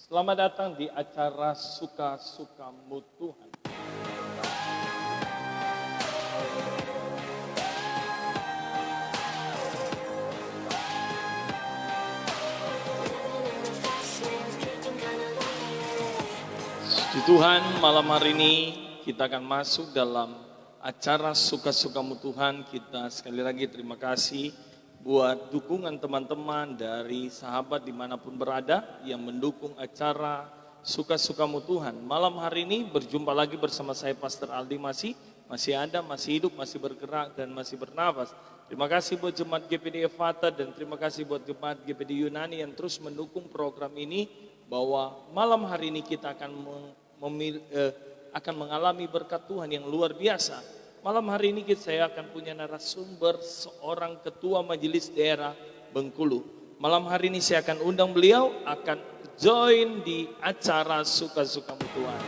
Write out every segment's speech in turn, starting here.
Selamat datang di acara Suka-Sukamu Tuhan. Puji Tuhan, malam hari ini kita akan masuk dalam acara Suka-Sukamu Tuhan. Kita sekali lagi terima kasih buat dukungan teman-teman dari sahabat dimanapun berada yang mendukung acara Suka-Sukamu Tuhan. Malam hari ini berjumpa lagi bersama saya Pastor Aldi, masih ada, masih hidup, masih bergerak dan masih bernafas. Terima kasih buat Jemaat GPD Efata dan terima kasih buat Jemaat GPD Yunani yang terus mendukung program ini, bahwa malam hari ini kita akan mengalami berkat Tuhan yang luar biasa. Malam hari ini saya akan punya narasumber seorang ketua majelis daerah Bengkulu. Malam hari ini saya akan undang beliau akan join di acara Suka-Sukamu Tuhan.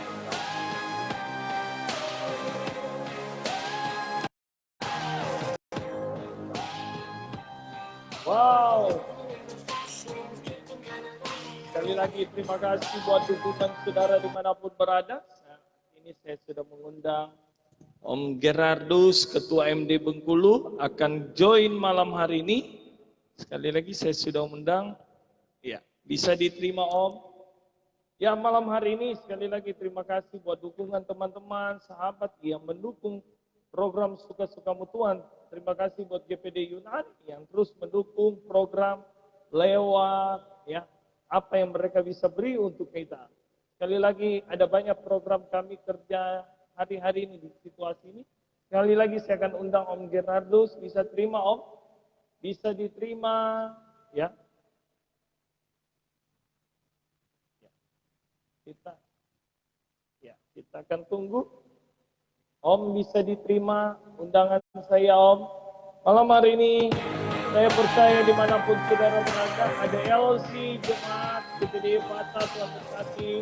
Wow. Sekali lagi terima kasih buat dukungan saudara dimanapun berada. Ini saya sudah mengundang Om Gerardus, Ketua MD Bengkulu, akan join malam hari ini. Sekali lagi saya sudah mengundang. Ya, bisa diterima Om. Ya, malam hari ini sekali lagi terima kasih buat dukungan teman-teman, sahabat yang mendukung program Suka-Sukamu Tuhan. Terima kasih buat GPD Yunani yang terus mendukung program lewat ya apa yang mereka bisa beri untuk kita. Sekali lagi ada banyak program kami kerja hari-hari ini di situasi ini. Sekali lagi saya akan undang Om Gerardus, bisa terima Om? Bisa diterima ya. Kita akan tunggu. Om bisa diterima undangan saya Om. Malam hari ini saya percaya dimanapun saudara berada, ada LC, Jemaat, GPD Fata, Tuhan berkati.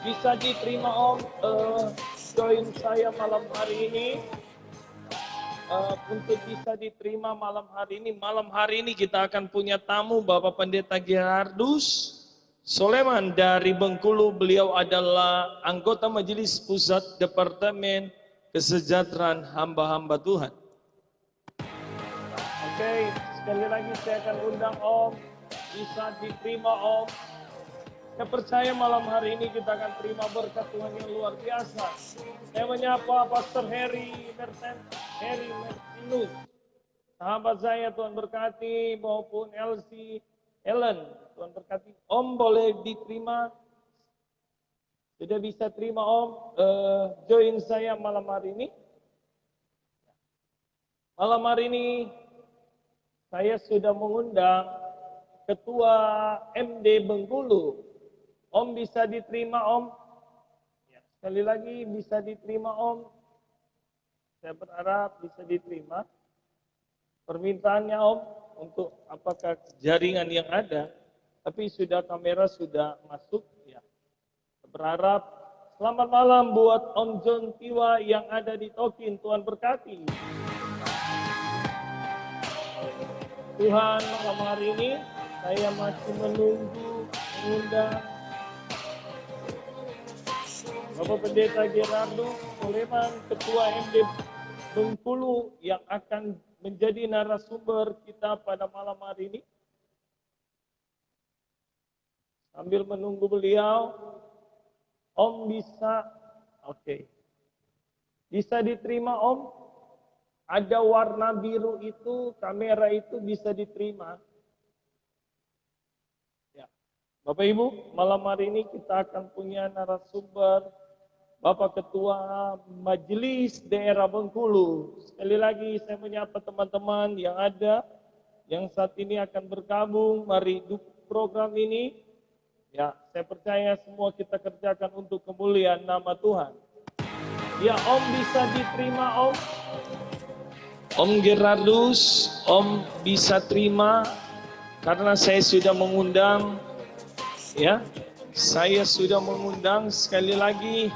Bisa diterima Om, join saya malam hari ini. Untuk bisa diterima malam hari ini. Malam hari ini kita akan punya tamu Bapak Pendeta Gerardus Soleman dari Bengkulu. Beliau adalah anggota Majelis Pusat Departemen Kesejahteraan Hamba-Hamba Tuhan. Oke, sekali lagi saya akan undang Om. Bisa diterima Om. Saya percaya malam hari ini kita akan terima berkat Tuhan yang luar biasa. Saya menyapa Pastor Harry Martinus. Sahabat saya Tuhan berkati, maupun LC Ellen. Tuhan berkati. Om boleh diterima. Sudah bisa terima Om. Join saya malam hari ini. Malam hari ini saya sudah mengundang Ketua MD Bengkulu. Om bisa diterima Om? Ya, sekali lagi bisa diterima Om? Saya berharap bisa diterima. Permintaannya Om untuk apakah jaringan yang ada, tapi kamera sudah masuk. Ya. Saya berharap selamat malam buat Om John Tiwa yang ada di Tokin. Tuhan berkati. Tuhan, malam hari ini saya masih menunggu mengundang Bapak Pendeta Gerardus Soleman, Ketua MD Bengkulu yang akan menjadi narasumber kita pada malam hari ini. Sambil menunggu beliau, Om bisa, bisa diterima Om? Ada warna biru itu, kamera itu bisa diterima. Ya. Bapak Ibu, malam hari ini kita akan punya narasumber Bapak Ketua Majelis Daerah Bengkulu. Sekali lagi saya menyapa teman-teman yang ada, yang saat ini akan bergabung, mari dukung program ini. Ya, saya percaya semua kita kerjakan untuk kemuliaan nama Tuhan. Ya, Om bisa diterima Om? Om Gerardus, Om bisa terima karena saya sudah mengundang, ya, saya sudah mengundang sekali lagi.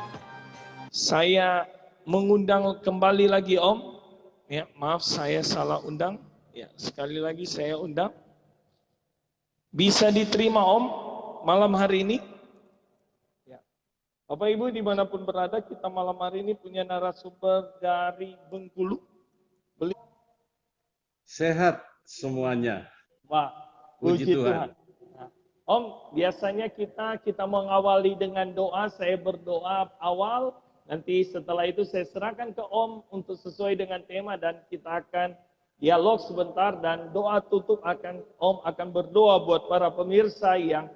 Saya mengundang kembali lagi Om. Ya, maaf saya salah undang. Ya, sekali lagi saya undang. Bisa diterima Om? malam hari ini, ya, Bapak Ibu dimanapun berada, kita malam hari ini punya narasumber dari Bengkulu. Sehat semuanya. Wah, Puji puji Tuhan. Tuhan. Nah, Om, biasanya kita mengawali dengan doa. Saya berdoa awal, nanti setelah itu saya serahkan ke Om untuk sesuai dengan tema dan kita akan dialog sebentar dan doa tutup Om akan berdoa buat para pemirsa yang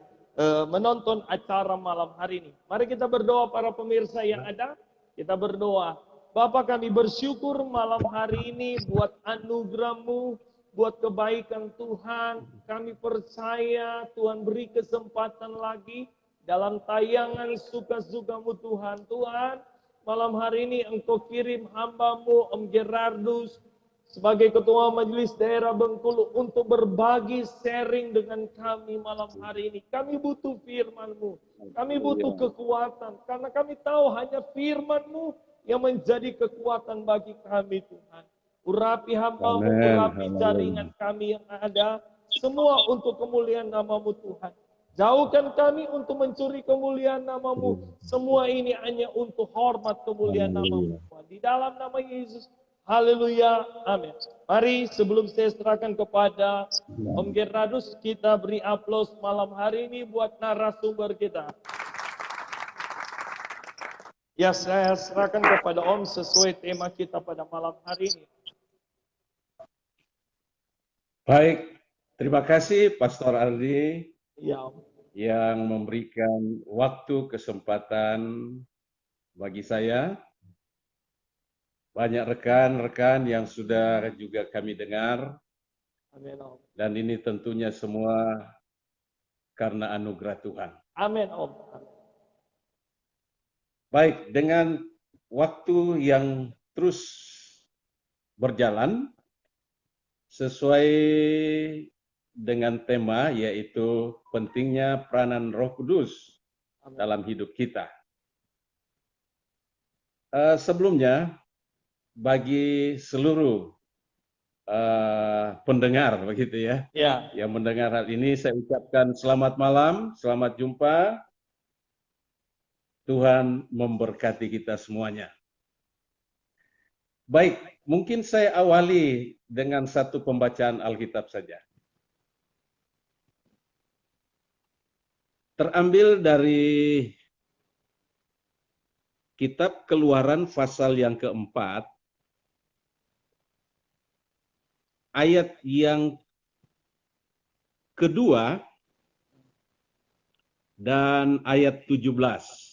menonton acara malam hari ini. Mari kita berdoa para pemirsa yang ada, kita berdoa. Bapa, kami bersyukur malam hari ini buat anugerah-Mu, buat kebaikan Tuhan. Kami percaya Tuhan beri kesempatan lagi dalam tayangan suka-suka-Mu Tuhan. Tuhan, malam hari ini Engkau kirim hamba-Mu Om Gerardus sebagai Ketua Majelis Daerah Bengkulu untuk berbagi sharing dengan kami malam hari ini. Kami butuh firman-Mu, kami butuh kekuatan, karena kami tahu hanya firman-Mu yang menjadi kekuatan bagi kami Tuhan. Urapi hamba-Mu, urapi jaringan kami yang ada, semua untuk kemuliaan nama-Mu Tuhan. Jauhkan kami untuk mencuri kemuliaan nama-Mu. Semua ini hanya untuk hormat kemuliaan nama-Mu Tuhan. Di dalam nama Yesus, haleluya, amin. Mari sebelum saya serahkan kepada Om Gerardus, kita beri aplaus malam hari ini buat narasumber kita. Ya, saya serahkan kepada Om sesuai tema kita pada malam hari ini. Baik, terima kasih Pastor Aldi Ya, Om. yang memberikan waktu kesempatan bagi saya. Banyak rekan-rekan yang sudah juga kami dengar. Amin, Om. Dan ini tentunya semua karena anugerah Tuhan. Amin, Om. Baik, dengan waktu yang terus berjalan sesuai dengan tema, yaitu pentingnya peranan Roh Kudus dalam hidup kita. Sebelumnya, bagi seluruh pendengar begitu ya, yang mendengar hal ini, saya ucapkan selamat malam, selamat jumpa. Tuhan memberkati kita semuanya. Baik, mungkin saya awali dengan satu pembacaan Alkitab saja. Terambil dari Kitab Keluaran pasal yang keempat, ayat yang kedua dan ayat 17.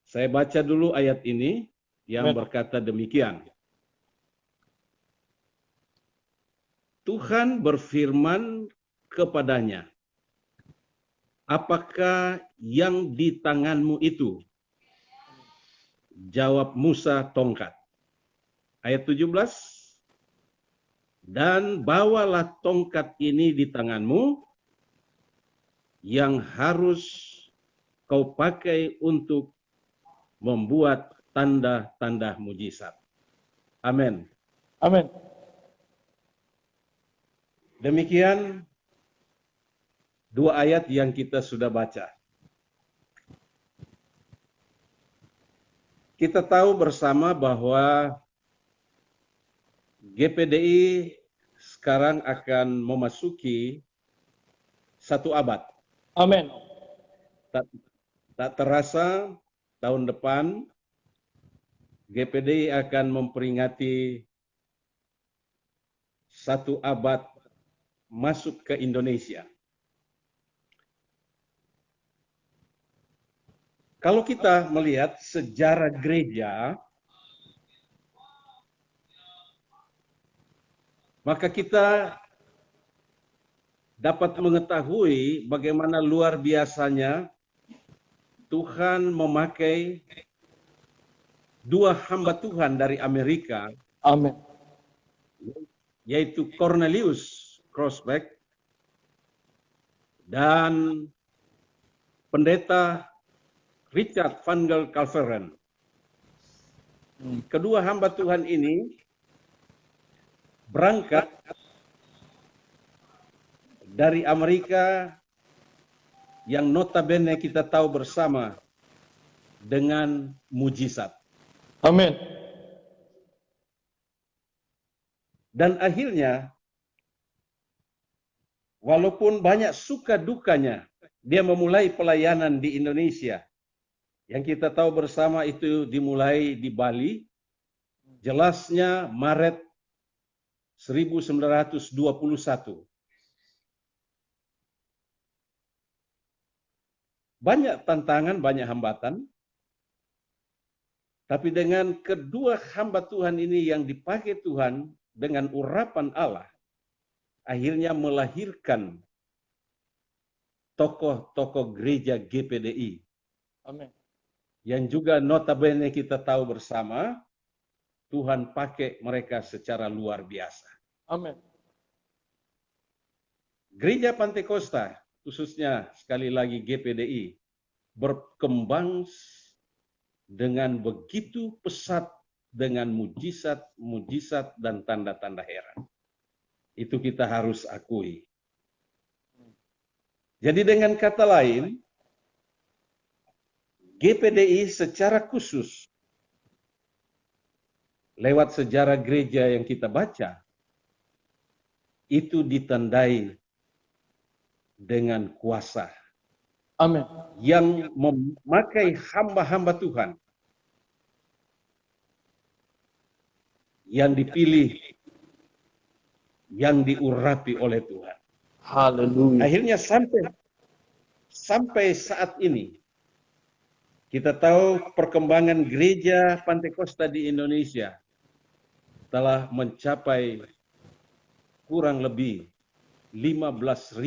Saya baca dulu ayat ini yang berkata demikian. Tuhan berfirman kepadanya, apakah yang di tanganmu itu? Jawab Musa, tongkat. Ayat 17. Dan bawalah tongkat ini di tanganmu yang harus kau pakai untuk membuat tanda-tanda mujizat. Amin. Amin. Demikian dua ayat yang kita sudah baca. Kita tahu bersama bahwa GPDI sekarang akan memasuki 1 abad. Amin. Tak terasa tahun depan GPDI akan memperingati 1 abad masuk ke Indonesia. Kalau kita melihat sejarah gereja, maka kita dapat mengetahui bagaimana luar biasanya Tuhan memakai 2 hamba Tuhan dari Amerika. Amin. Yaitu Cornelius Crossback dan pendeta Richard Van Calveren. Kedua hamba Tuhan ini berangkat dari Amerika yang notabene kita tahu bersama dengan mujizat. Amin. Dan akhirnya, walaupun banyak suka dukanya, dia memulai pelayanan di Indonesia. Yang kita tahu bersama itu dimulai di Bali, jelasnya Maret 1921. Banyak tantangan, banyak hambatan, tapi dengan kedua hamba Tuhan ini yang dipakai Tuhan dengan urapan Allah, akhirnya melahirkan tokoh-tokoh gereja GPDI. Amin. Yang juga notabene kita tahu bersama, Tuhan pakai mereka secara luar biasa. Amin. Gereja Pantekosta, khususnya sekali lagi GPDI, berkembang dengan begitu pesat dengan mujizat dan tanda-tanda heran. Itu kita harus akui. Jadi dengan kata lain, GPDI secara khusus lewat sejarah gereja yang kita baca, itu ditandai dengan kuasa. Amin. Yang memakai hamba-hamba Tuhan yang dipilih, yang diurapi oleh Tuhan. Haleluya. Akhirnya sampai saat ini, kita tahu perkembangan gereja Pantekosta di Indonesia telah mencapai kurang lebih 15.000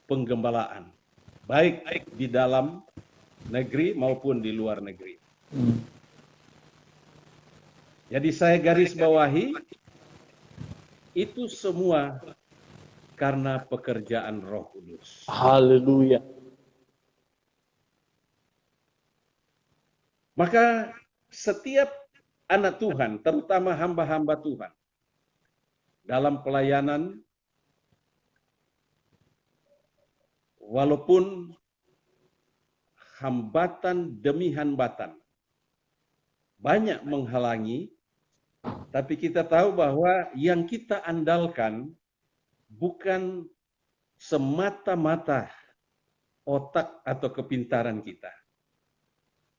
penggembalaan, baik di dalam negeri maupun di luar negeri. Jadi saya garis bawahi, itu semua karena pekerjaan Roh Kudus. Haleluya. Maka setiap anak Tuhan, terutama hamba-hamba Tuhan, dalam pelayanan, walaupun hambatan demi hambatan banyak menghalangi, tapi kita tahu bahwa yang kita andalkan bukan semata-mata otak atau kepintaran kita,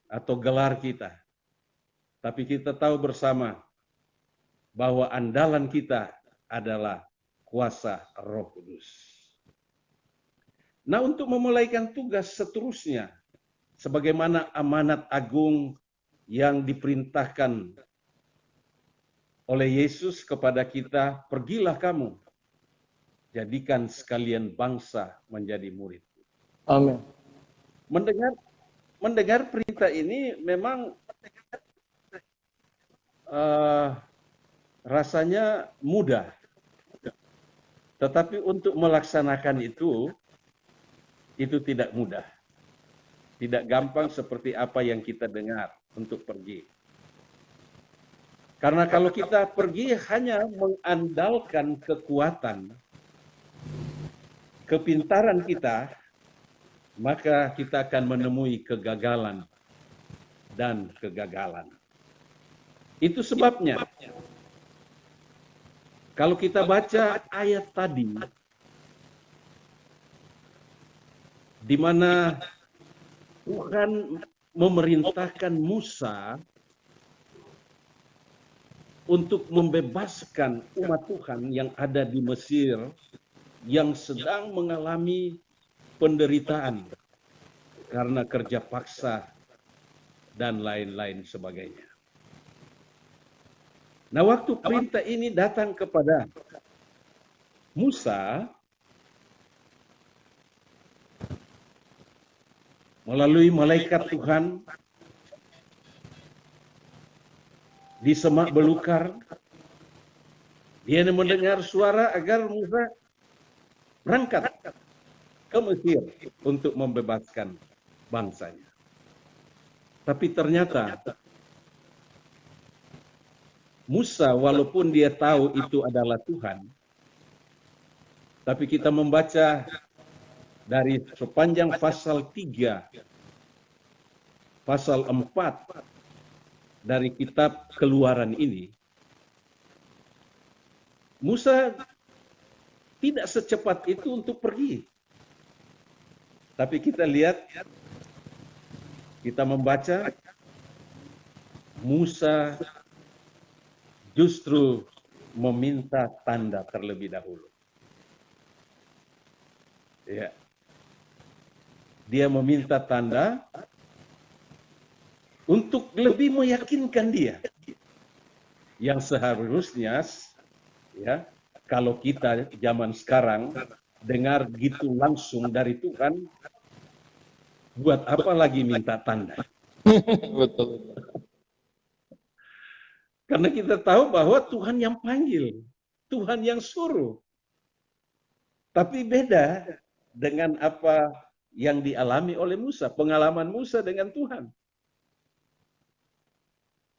atau gelar kita. Tapi kita tahu bersama bahwa andalan kita adalah kuasa Roh Kudus. Nah, untuk memulaikan tugas seterusnya, sebagaimana amanat agung yang diperintahkan oleh Yesus kepada kita, pergilah kamu, jadikan sekalian bangsa menjadi murid. Amin. Mendengar perintah ini memang rasanya mudah, tetapi untuk melaksanakan itu tidak mudah, tidak gampang seperti apa yang kita dengar untuk pergi. Karena kalau kita pergi hanya mengandalkan kekuatan, kepintaran kita, maka kita akan menemui kegagalan dan kegagalan. Itu sebabnya, kalau kita baca ayat tadi, di mana Tuhan memerintahkan Musa untuk membebaskan umat Tuhan yang ada di Mesir, yang sedang mengalami penderitaan karena kerja paksa dan lain-lain sebagainya. Nah, waktu perintah ini datang kepada Musa melalui malaikat Tuhan di semak belukar, dia mendengar suara agar Musa berangkat ke Mesir untuk membebaskan bangsanya. Tapi ternyata Musa, walaupun dia tahu itu adalah Tuhan, tapi kita membaca dari sepanjang pasal 3, pasal 4 dari kitab Keluaran ini, Musa tidak secepat itu untuk pergi. Tapi kita lihat, kita membaca, Musa justru meminta tanda terlebih dahulu. Ya. Dia meminta tanda untuk lebih meyakinkan dia. Yang seharusnya, ya, kalau kita zaman sekarang dengar gitu langsung dari Tuhan, buat apa lagi minta tanda? Betul. Karena kita tahu bahwa Tuhan yang panggil, Tuhan yang suruh. Tapi beda dengan apa yang dialami oleh Musa, pengalaman Musa dengan Tuhan.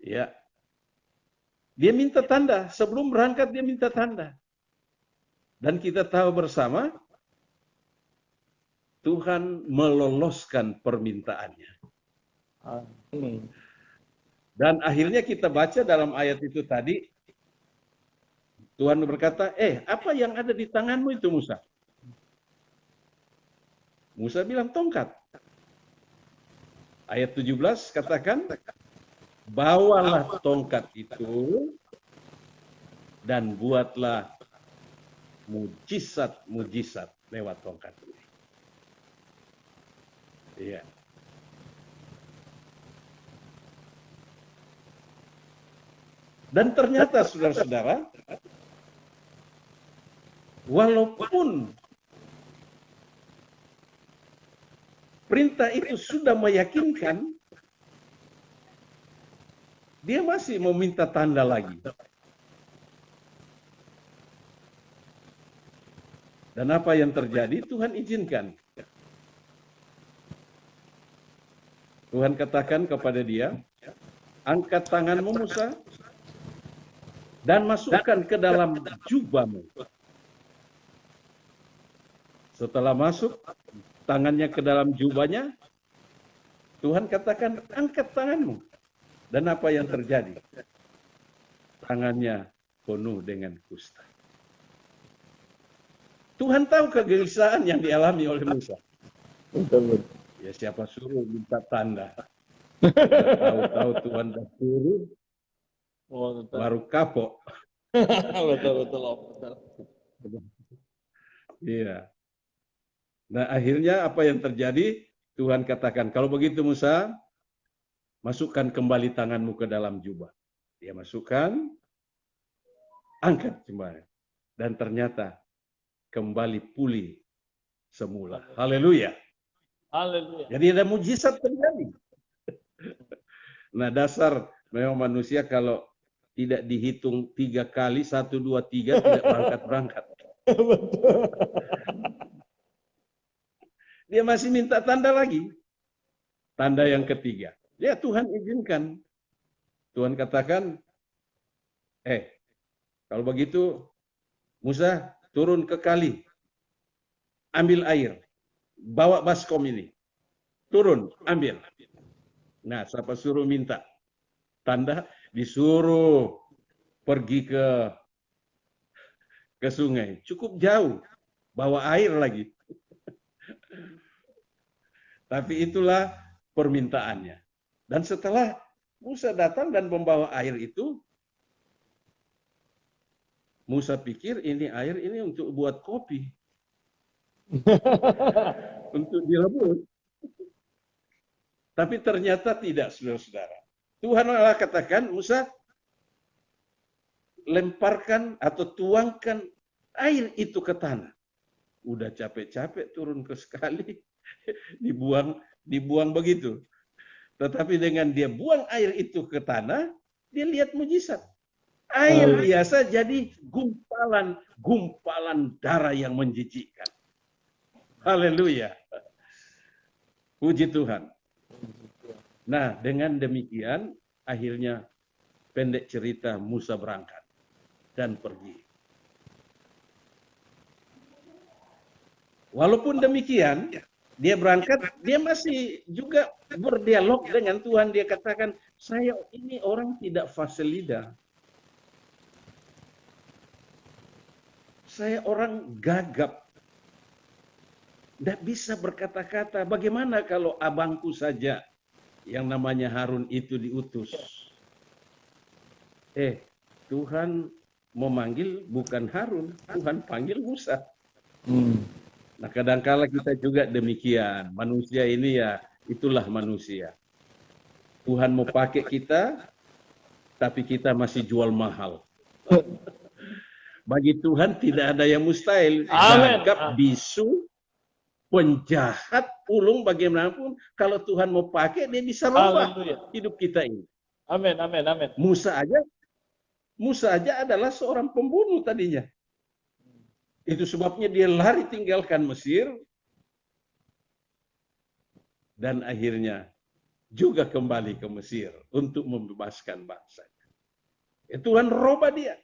Ya. Dia minta tanda, sebelum berangkat dia minta tanda. Dan kita tahu bersama, Tuhan meloloskan permintaannya. Amin. Dan akhirnya kita baca dalam ayat itu tadi, Tuhan berkata, apa yang ada di tanganmu itu Musa? Musa bilang tongkat. Ayat 17 katakan, bawalah tongkat itu dan buatlah mujizat-mujizat lewat tongkat ini. Iya. Dan ternyata saudara-saudara, walaupun perintah itu sudah meyakinkan, dia masih meminta tanda lagi. Dan apa yang terjadi? Tuhan izinkan. Tuhan katakan kepada dia, angkat tanganmu Musa, dan masukkan ke dalam jubahmu. Setelah masuk tangannya ke dalam jubahnya, Tuhan katakan, angkat tanganmu. Dan apa yang terjadi? Tangannya penuh dengan kusta. Tuhan tahu kegelisahan yang dialami oleh Musa. Betul. Ya siapa suruh minta tanda. Tahu-tahu Tuhan dah suruh, baru kapok. Betul. Iya. Nah akhirnya apa yang terjadi? Tuhan katakan, kalau begitu Musa, masukkan kembali tanganmu ke dalam jubah. Dia masukkan, angkat kembali. Dan ternyata kembali pulih semula. Haleluya. Haleluya. Jadi ada mujizat terjadi. Nah dasar memang manusia kalau tidak dihitung 3 kali, 1, 2, 3, tidak berangkat-berangkat. Dia masih minta tanda lagi. Tanda yang ketiga. Ya Tuhan izinkan. Tuhan katakan, kalau begitu Musa turun ke kali. Ambil air. Bawa baskom ini. Turun, ambil. Nah, siapa suruh minta tanda? Disuruh pergi ke sungai. Cukup jauh. Bawa air lagi. Tapi itulah permintaannya. Dan setelah Musa datang dan membawa air itu, Musa pikir ini air ini untuk buat kopi. Untuk direbus. Tapi ternyata tidak, saudara-saudara. Tuhan Allah katakan, Musa, lemparkan atau tuangkan air itu ke tanah. Udah capek-capek turun ke sekali, dibuang begitu. Tetapi dengan dia buang air itu ke tanah, dia lihat mujizat. Air biasa jadi gumpalan darah yang menjijikkan. Haleluya. Puji Tuhan. Nah, dengan demikian akhirnya pendek cerita Musa berangkat dan pergi. Walaupun demikian, dia berangkat, dia masih juga berdialog dengan Tuhan. Dia katakan, saya ini orang tidak fasih lidah. Saya orang gagap. Tidak bisa berkata-kata. Bagaimana kalau abangku saja yang namanya Harun itu diutus? Tuhan memanggil bukan Harun, Tuhan panggil Musa. Nah, kadangkala kita juga demikian. Manusia ini ya, itulah manusia. Tuhan mau pakai kita, tapi kita masih jual mahal. Bagi Tuhan tidak ada yang mustahil. Amin. Gagap, bisu, penjahat, ulung, bagaimanapun. Kalau Tuhan mau pakai, dia bisa rubah hidup kita ini. Amin, amin, amin. Musa aja adalah seorang pembunuh tadinya. Itu sebabnya dia lari tinggalkan Mesir dan akhirnya juga kembali ke Mesir untuk membebaskan bangsanya. Tuhan robah dia.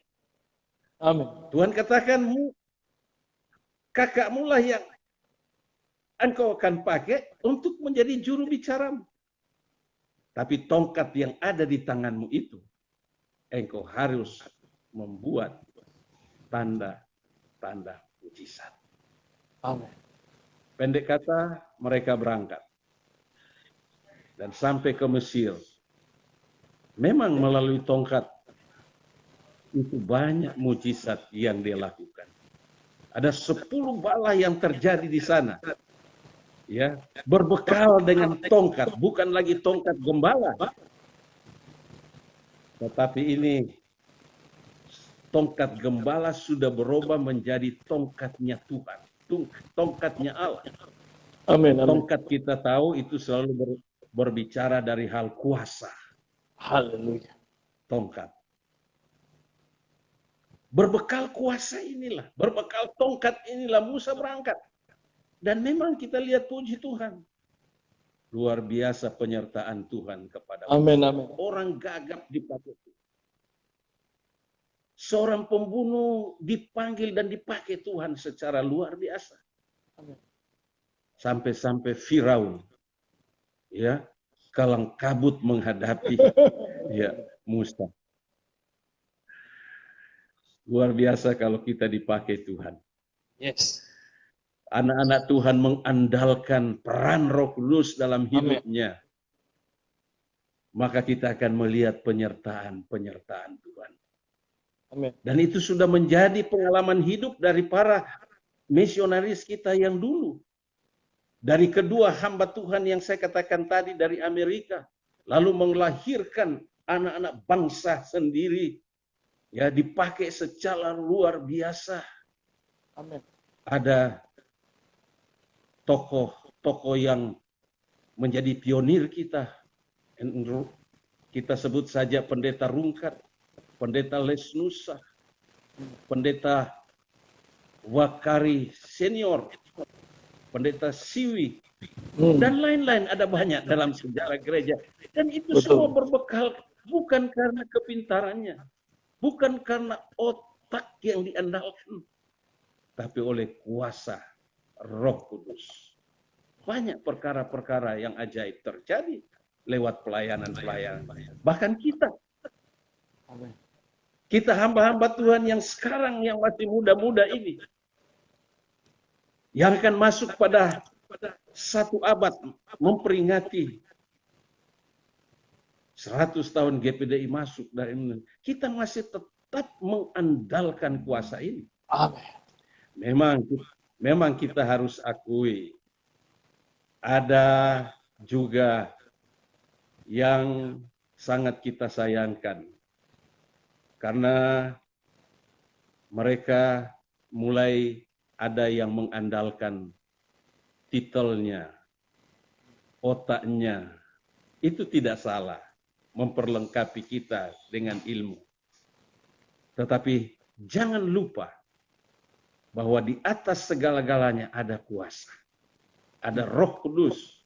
Amin. Tuhan katakan, kakakmu lah yang engkau akan pakai untuk menjadi juru bicaramu. Tapi tongkat yang ada di tanganmu itu, engkau harus membuat tanda mujizat. Amin. Pendek kata, mereka berangkat dan sampai ke Mesir. Memang melalui tongkat itu banyak mujizat yang dia lakukan. Ada 10 bala yang terjadi di sana. Ya, berbekal dengan tongkat, bukan lagi tongkat gembala. Tetapi ini tongkat gembala sudah berubah menjadi tongkatnya Tuhan, tongkatnya Allah. Amin, amin. Tongkat kita tahu itu selalu berbicara dari hal kuasa. Haleluya. Tongkat. Berbekal kuasa inilah, berbekal tongkat inilah Musa berangkat. Dan memang kita lihat puji Tuhan. Luar biasa penyertaan Tuhan kepada Musa. Amin, amin. Orang gagap dipakai. Seorang pembunuh dipanggil dan dipakai Tuhan secara luar biasa. Amin. Sampai-sampai Firaun ya kalang kabut menghadapi ya Musa. Luar biasa kalau kita dipakai Tuhan. Yes. Anak-anak Tuhan mengandalkan peran Roh Kudus dalam hidupnya. Amin. Maka kita akan melihat penyertaan Tuhan. Amin. Dan itu sudah menjadi pengalaman hidup dari para misionaris kita yang dulu. Dari kedua hamba Tuhan yang saya katakan tadi dari Amerika. Lalu melahirkan anak-anak bangsa sendiri. Ya, dipakai secara luar biasa. Amin. Ada tokoh-tokoh yang menjadi pionir kita. Kita sebut saja Pendeta Rungkat, Pendeta Lesnusa, Pendeta Wakari Senior, Pendeta Siwi, dan lain-lain. Ada banyak dalam sejarah gereja. Dan itu semua berbekal bukan karena kepintarannya, bukan karena otak yang diandalkan, tapi oleh kuasa Roh Kudus. Banyak perkara-perkara yang ajaib terjadi lewat pelayanan-pelayanan. Bahkan kita hamba-hamba Tuhan yang sekarang yang masih muda-muda ini, yang akan masuk pada 1 abad memperingati 100 tahun GPDI masuk dari Indonesia. Kita masih tetap mengandalkan kuasa ini. Amin. Memang kita harus akui ada juga yang sangat kita sayangkan karena mereka mulai ada yang mengandalkan titelnya, otaknya. Itu tidak salah, memperlengkapi kita dengan ilmu. Tetapi jangan lupa bahwa di atas segala-galanya ada kuasa. Ada Roh Kudus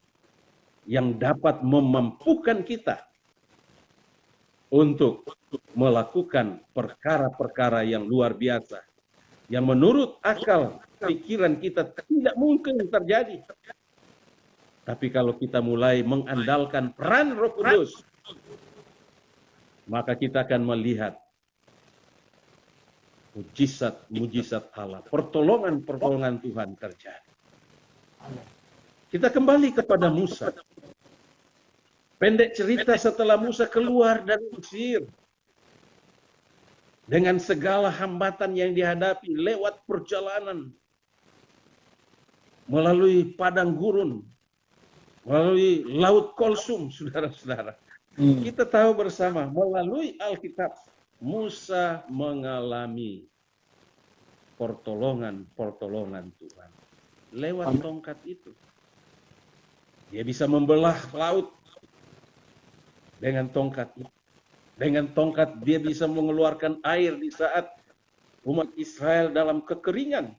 yang dapat memampukan kita untuk melakukan perkara-perkara yang luar biasa yang menurut akal pikiran kita tidak mungkin terjadi. Tapi kalau kita mulai mengandalkan peran Roh Kudus, maka kita akan melihat mujizat-mujizat Allah, pertolongan-pertolongan Tuhan terjadi. Kita kembali kepada Musa. Pendek cerita, setelah Musa keluar dari Mesir, dengan segala hambatan yang dihadapi lewat perjalanan, melalui padang gurun, melalui laut Kulsum, saudara-saudara. Kita tahu bersama, melalui Alkitab, Musa mengalami pertolongan Tuhan. Lewat tongkat itu. Dia bisa membelah laut dengan tongkat itu. Dengan tongkat dia bisa mengeluarkan air di saat umat Israel dalam kekeringan.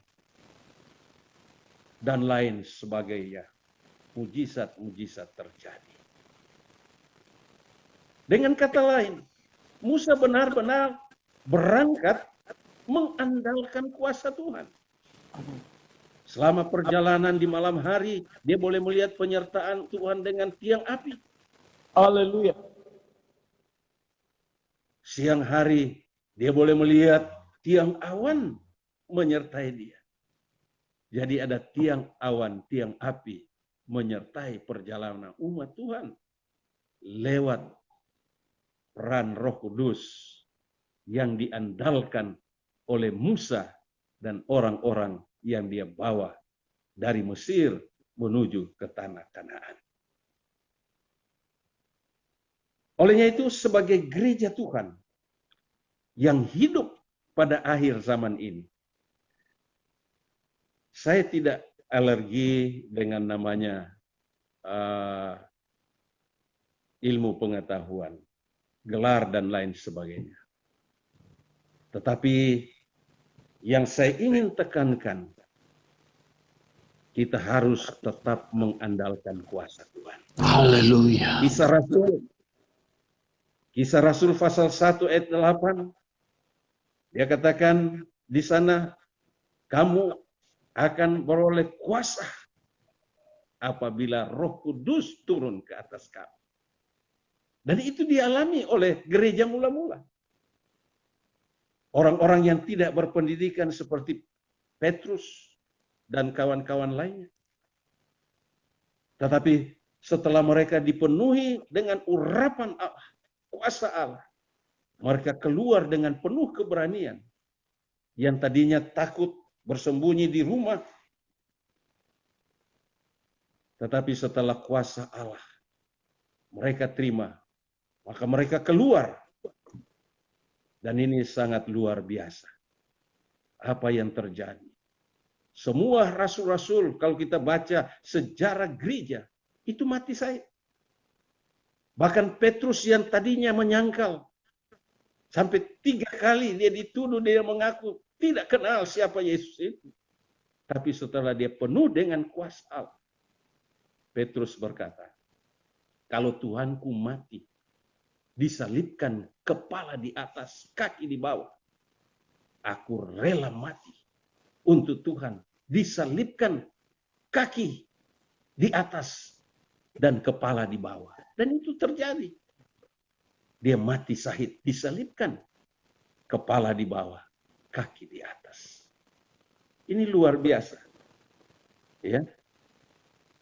Dan lain sebagainya. Mujizat-mujizat terjadi. Dengan kata lain, Musa benar-benar berangkat mengandalkan kuasa Tuhan. Selama perjalanan di malam hari, dia boleh melihat penyertaan Tuhan dengan tiang api. Haleluya. Siang hari, dia boleh melihat tiang awan menyertai dia. Jadi ada tiang awan, tiang api menyertai perjalanan umat Tuhan lewat peran Roh Kudus yang diandalkan oleh Musa dan orang-orang yang dia bawa dari Mesir menuju ke tanah Kanaan. Olehnya itu, sebagai gereja Tuhan yang hidup pada akhir zaman ini, saya tidak alergi dengan namanya ilmu pengetahuan, gelar dan lain sebagainya. Tetapi yang saya ingin tekankan, kita harus tetap mengandalkan kuasa Tuhan. Haleluya. Kisah Rasul pasal 1 ayat 8, dia katakan di sana, kamu akan beroleh kuasa apabila Roh Kudus turun ke atas kamu. Dan itu dialami oleh gereja mula-mula. Orang-orang yang tidak berpendidikan seperti Petrus dan kawan-kawan lainnya. Tetapi setelah mereka dipenuhi dengan urapan Allah, kuasa Allah, mereka keluar dengan penuh keberanian. Yang tadinya takut bersembunyi di rumah, tetapi setelah kuasa Allah mereka terima, maka mereka keluar. Dan ini sangat luar biasa apa yang terjadi. Semua rasul-rasul, kalau kita baca sejarah gereja, itu mati syahid. Bahkan Petrus yang tadinya menyangkal, sampai 3 kali dia dituduh, dia mengaku tidak kenal siapa Yesus itu. Tapi setelah dia penuh dengan kuasa Allah, Petrus berkata, kalau Tuhanku mati, disalibkan kepala di atas, kaki di bawah, aku rela mati untuk Tuhan. Disalibkan kaki di atas dan kepala di bawah. Dan itu terjadi. Dia mati syahid, disalibkan kepala di bawah, kaki di atas. Ini luar biasa. Ya.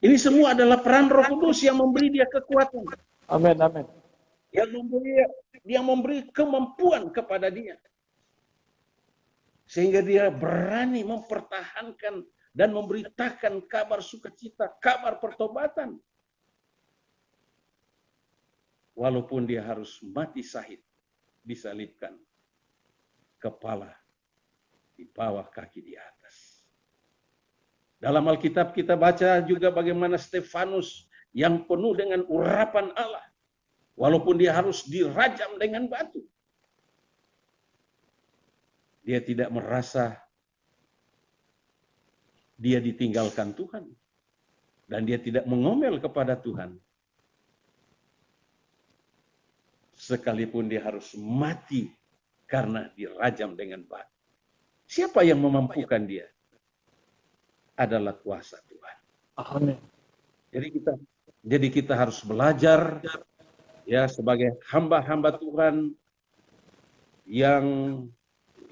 Ini semua adalah peran Roh Kudus yang memberi dia kekuatan. Amin, amin. Yang memberi kemampuan kepada dia. Sehingga dia berani mempertahankan dan memberitakan kabar sukacita, kabar pertobatan. Walaupun dia harus mati syahid, disalibkan. Kepala di bawah, kaki di atas. Dalam Alkitab kita baca juga bagaimana Stefanus yang penuh dengan urapan Allah. Walaupun dia harus dirajam dengan batu. Dia tidak merasa dia ditinggalkan Tuhan. Dan dia tidak mengomel kepada Tuhan. Sekalipun dia harus mati karena dirajam dengan batu. Siapa yang memampukan dia? Adalah kuasa Tuhan. Amin. Jadi kita harus belajar ya sebagai hamba-hamba Tuhan yang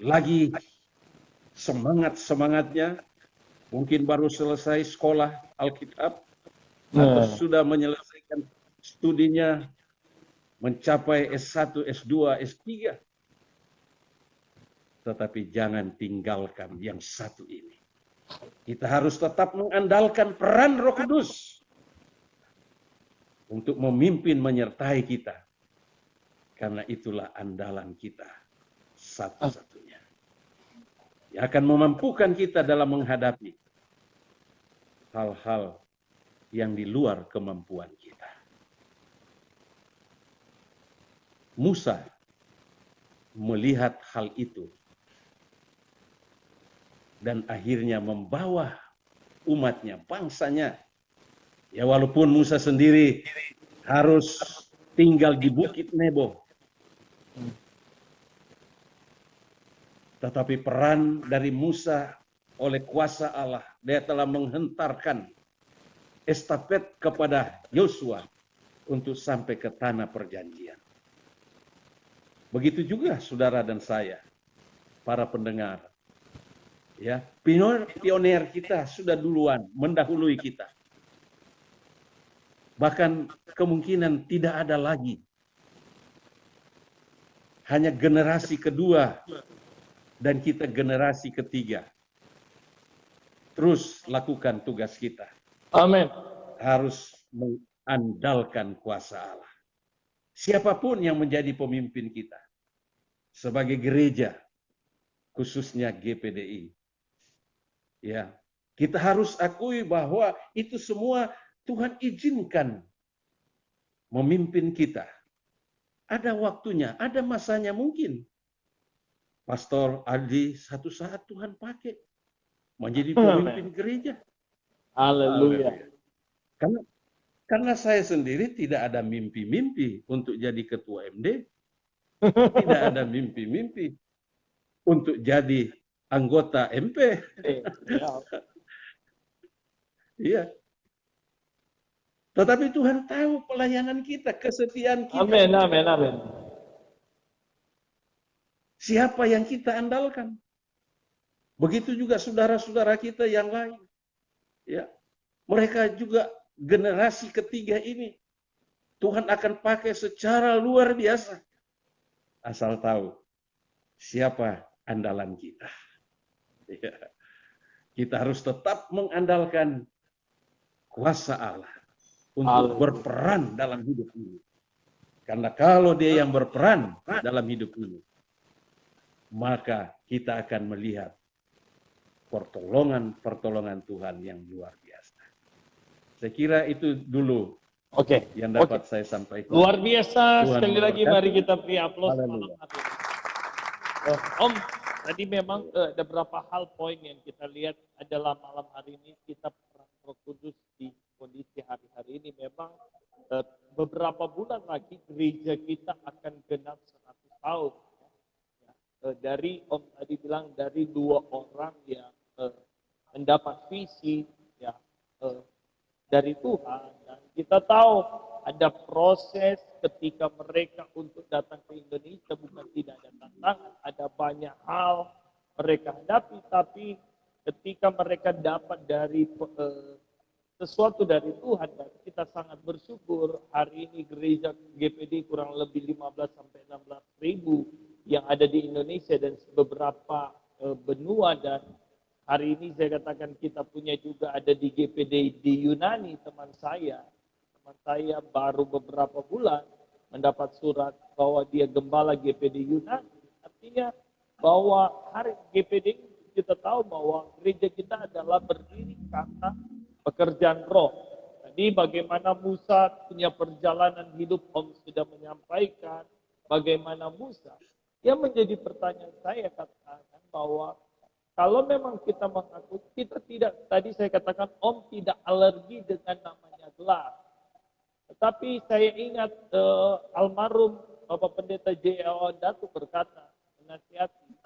lagi semangat-semangatnya, mungkin baru selesai sekolah Alkitab atau Nah, sudah menyelesaikan studinya mencapai S1, S2, S3. Tetapi jangan tinggalkan yang satu ini. Kita harus tetap mengandalkan peran Roh Kudus untuk memimpin menyertai kita. Karena itulah andalan kita satu-satunya. Yang akan memampukan kita dalam menghadapi hal-hal yang di luar kemampuan kita. Musa melihat hal itu dan akhirnya membawa umatnya, bangsanya. Ya walaupun Musa sendiri harus tinggal di Bukit Nebo, tetapi peran dari Musa oleh kuasa Allah, dia telah menghentarkan estafet kepada Yosua untuk sampai ke tanah perjanjian. Begitu juga saudara dan saya, para pendengar. Ya, pioner kita sudah duluan mendahului kita. Bahkan kemungkinan tidak ada lagi. Hanya generasi kedua dan kita generasi ketiga. Terus lakukan tugas kita. amin. Harus mengandalkan kuasa Allah. Siapapun yang menjadi pemimpin kita sebagai gereja, khususnya GPDI. Ya, kita harus akui bahwa itu semua Tuhan izinkan memimpin kita. Ada waktunya, ada masanya mungkin. Pastor Aldi satu saat Tuhan pakai menjadi pemimpin gereja. Haleluya. Karena saya sendiri tidak ada mimpi-mimpi untuk jadi ketua MD. Tidak ada mimpi-mimpi untuk jadi anggota MP. Iya. Tetapi Tuhan tahu pelayanan kita, kesetiaan kita. Amin, amin, amin. Siapa yang kita andalkan? Begitu juga saudara-saudara kita yang lain. Ya. Mereka juga generasi ketiga ini Tuhan akan pakai secara luar biasa. Asal tahu siapa andalan kita. Ya. Kita harus tetap mengandalkan kuasa Allah untuk berperan dalam hidup ini. Karena kalau dia yang berperan dalam hidup ini, maka kita akan melihat pertolongan Tuhan yang luar biasa. Saya kira itu dulu yang dapat saya sampaikan. Luar biasa. Tuhan sekali lagi memberkati. mari kita beri aplaus. Haleluya. Om, tadi memang ada beberapa hal poin yang kita lihat adalah malam hari ini kita peran Roh Kudus di kondisi hari-hari ini. Memang beberapa bulan lagi gereja kita akan genap 100 tahun. Dari Om tadi bilang dari 2 orang yang mendapat visi ya dari Tuhan, dan kita tahu ada proses ketika mereka untuk datang ke Indonesia, bukan tidak ada tantangan, ada banyak hal mereka hadapi, tapi ketika mereka dapat dari sesuatu dari Tuhan, dan kita sangat bersyukur hari ini gereja GPD kurang lebih 15 sampai 16 ribu yang ada di Indonesia dan beberapa benua, dan hari ini saya katakan kita punya juga ada di GPD di Yunani. Teman saya baru beberapa bulan mendapat surat bahwa dia gembala GPD Yunani. Artinya bahwa hari GPD kita tahu bahwa gereja kita adalah berdiri karena pekerjaan roh. Jadi bagaimana Musa punya perjalanan hidup, Om sudah menyampaikan bagaimana Musa. Yang menjadi pertanyaan saya katakan bahwa kalau memang kita mengaku, kita tidak, tadi saya katakan Om tidak alergi dengan namanya gelar. Tetapi saya ingat almarhum Bapak Pendeta J.A. Datu berkata, menasihati,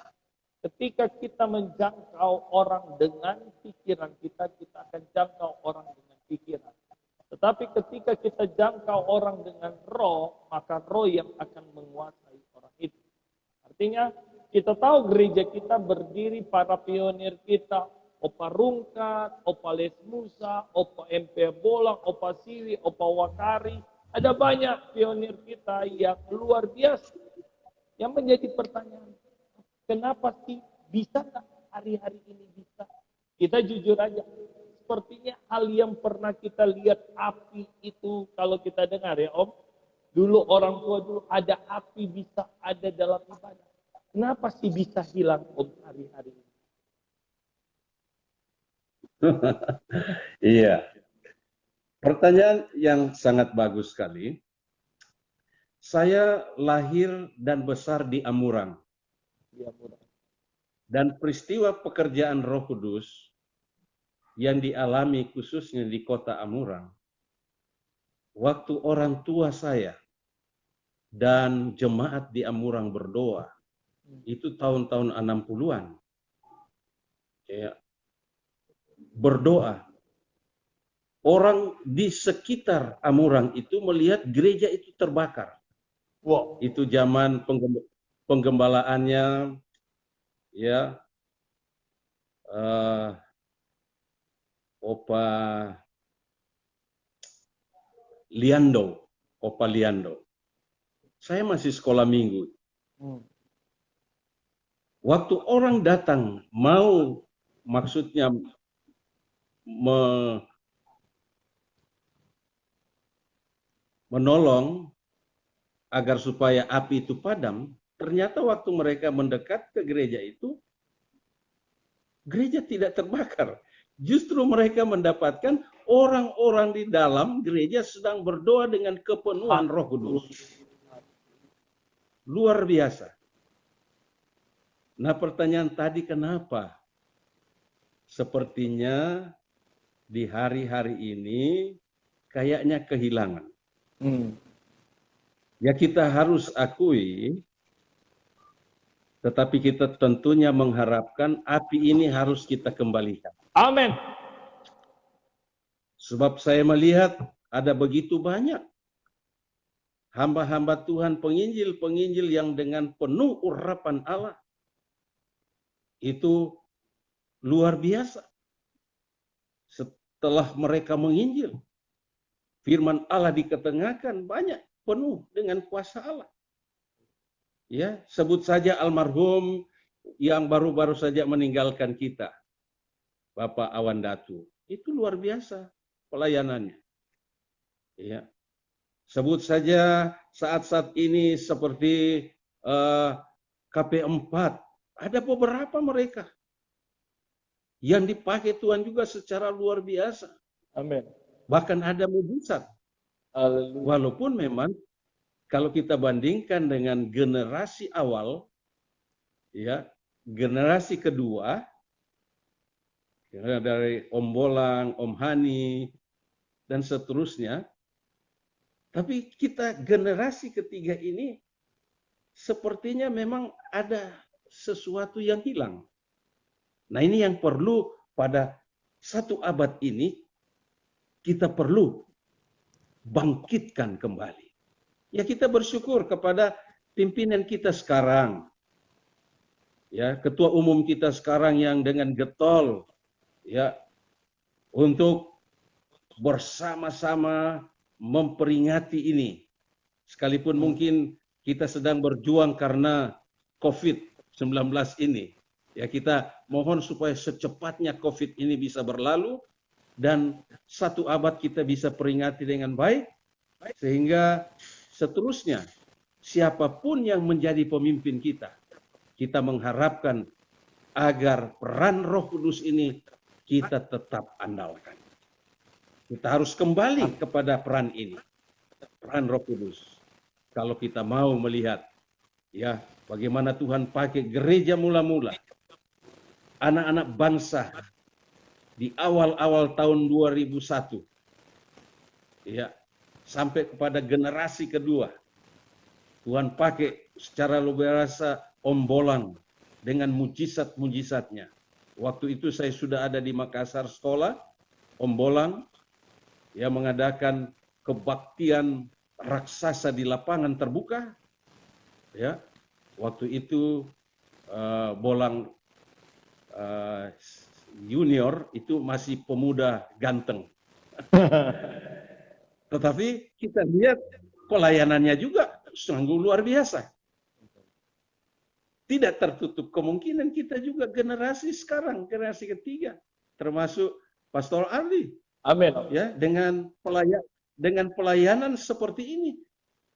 Ketika kita menjangkau orang dengan pikiran kita, kita akan jangkau orang dengan pikiran. Tetapi ketika kita jangkau orang dengan roh, maka roh yang akan menguasai orang itu. Artinya, kita tahu gereja kita berdiri para pionir kita, Opa Rungkat, Opa Les Musa, Opa MP Bolang, Opa Siwi, Opa Wakari. Ada banyak pionir kita yang luar biasa. Yang menjadi pertanyaan, kenapa sih bisa nggak hari-hari ini bisa? Kita jujur aja, sepertinya hal yang pernah kita lihat api itu kalau kita dengar ya Om, dulu orang tua dulu ada api bisa ada dalam ibadah. Kenapa sih bisa hilang Om hari-hari ini? Iya, pertanyaan yang sangat bagus sekali. Saya lahir dan besar di Amurang. Ya, mudah. Dan peristiwa pekerjaan Roh Kudus yang dialami khususnya di kota Amurang, waktu orang tua saya dan jemaat di Amurang berdoa, itu tahun-tahun 60-an. Ya, berdoa. Orang di sekitar Amurang itu melihat gereja itu terbakar. Wow. Itu zaman penggembalaannya ya Opa Liando. Saya masih sekolah minggu. Waktu orang datang mau maksudnya menolong agar supaya api itu padam, ternyata waktu mereka mendekat ke gereja itu, gereja tidak terbakar. Justru mereka mendapatkan orang-orang di dalam gereja sedang berdoa dengan kepenuhan Roh Kudus. Luar biasa. Nah, pertanyaan tadi kenapa? Sepertinya di hari-hari ini kayaknya kehilangan. Ya kita harus akui, tetapi kita tentunya mengharapkan api ini harus kita kembalikan. Amin. Sebab saya melihat ada begitu banyak hamba-hamba Tuhan, penginjil-penginjil yang dengan penuh urapan Allah. Itu luar biasa. Setelah mereka menginjil, firman Allah diketengahkan banyak penuh dengan kuasa Allah. Ya, sebut saja almarhum yang baru-baru saja meninggalkan kita, Bapak Awan Datu. Itu luar biasa pelayanannya. Ya. Sebut saja saat-saat ini seperti KP4, ada beberapa mereka yang dipakai Tuhan juga secara luar biasa. Amin. Bahkan ada mujizat. Walaupun memang kalau kita bandingkan dengan generasi awal, ya generasi kedua, dari Om Bolang, Om Hani, dan seterusnya, tapi kita generasi ketiga ini sepertinya memang ada sesuatu yang hilang. Nah ini yang perlu pada satu abad ini kita perlu bangkitkan kembali. Ya kita bersyukur kepada pimpinan kita sekarang. Ya, ketua umum kita sekarang yang dengan getol ya untuk bersama-sama memperingati ini. Sekalipun mungkin kita sedang berjuang karena COVID-19 ini. Ya, kita mohon supaya secepatnya COVID ini bisa berlalu dan satu abad kita bisa peringati dengan baik sehingga seterusnya siapapun yang menjadi pemimpin kita, kita mengharapkan agar peran Roh Kudus ini kita tetap andalkan. Kita harus kembali kepada peran ini, peran Roh Kudus. Kalau kita mau melihat ya bagaimana Tuhan pakai gereja mula-mula, anak-anak bangsa di awal-awal tahun 2001, ya sampai kepada generasi kedua, Tuhan pakai secara luar biasa Om Bolang, dengan mujizat-mujizatnya. Waktu itu saya sudah ada di Makassar sekolah, Om Bolang yang mengadakan kebaktian raksasa di lapangan terbuka. Ya, waktu itu Bolang junior itu masih pemuda ganteng. Tetapi kita lihat pelayanannya juga sungguh luar biasa. Tidak tertutup kemungkinan kita juga generasi sekarang, generasi ketiga, termasuk Pastor Ardi, Amin. ya, dengan pelayanan seperti ini.